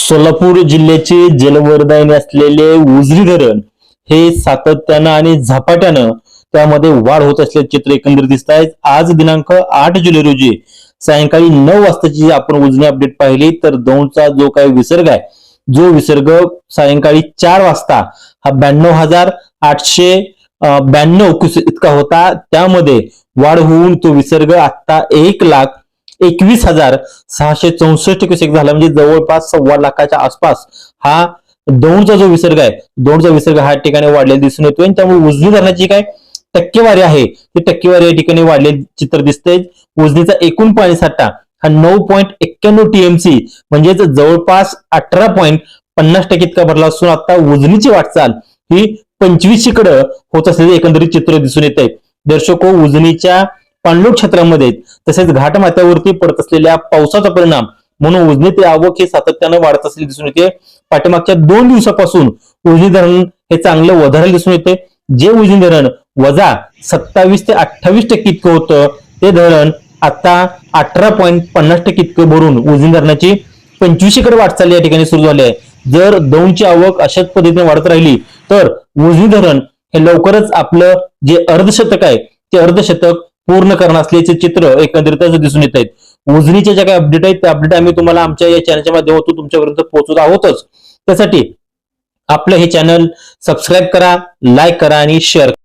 सोलापूर जिल्ह्याचे जलवरदायिनी असलेले उजनी धरण हे सातत्यानं आणि झपाट्यानं त्यामध्ये वाढ होत असल्याचे चित्र एकंदरीत दिसत आहे। आज दिनांक 8 जुलै रोजी सायंकाळी 9 वाजताची आपण उजनी अपडेट पाहिली तर दौंडचा जो काही विसर्ग आहे, जो विसर्ग सायंकाळी 4 वाजता हा 92,892 क्युसेक इतका होता। त्यामध्ये वाढ होऊन तो विसर्ग आता 1,21,664 क्युसेक झाला, म्हणजे जवळपास 1.25 लाखाच्या आसपास हा दौंडचा जो विसर्ग आहे, दौंडचा विसर्ग हा ठिकाणी वाढलेला दिसून येतोय। त्यामुळे उजनी धरणाची काय टक्केवारी आहे ती टक्केवारी या ठिकाणी वाढलेले चित्र दिसतंय। उजनीचा एकूण पाणीसाठा हा 9.91 टीएमसी म्हणजेच जवळपास 18.50% इतका भरला असून आता उजनीची वाटचाल ही 25 कडे होत असलेले एकंदरीत चित्र दिसून येत आहे। दर्शको, उजनीच्या पाणलोट क्षेत्रामध्ये तसेच घाटमाथ्यावरती पडत असलेल्या पावसाचा परिणाम म्हणून उजनीत आवक हे सातत्यानं वाढत असलेली दिसून येते। पाठीमागच्या 2 दिवसापासून उजनी धरण हे चांगलं वधारलेलं दिसून येते। जे उजनी धरण वजा 27 ते 28% इतकं होतं ते धरण आता 18.50% इतकं भरून उजनी धरणाची 25 कडे वाटचाल या ठिकाणी सुरू झाली आहे। जर दौंडची आवक अशाच पद्धतीने वाढत राहिली तर उजनी धरण हे लवकरच आपलं जे अर्धशतक आहे ते अर्धशतक पूर्ण करणार असल्याचे चित्र एकंदरीतच दिसून येत आहेत। उजनीच्या ज्या काही अपडेट आहेत त्या अपडेट आम्ही तुम्हाला आमच्या या चॅनलच्या माध्यमातून तुमच्यापर्यंत पोहोचवत आहोतच। त्यासाठी आपलं हे चॅनल सबस्क्राईब करा, लाईक करा आणि शेअर करा।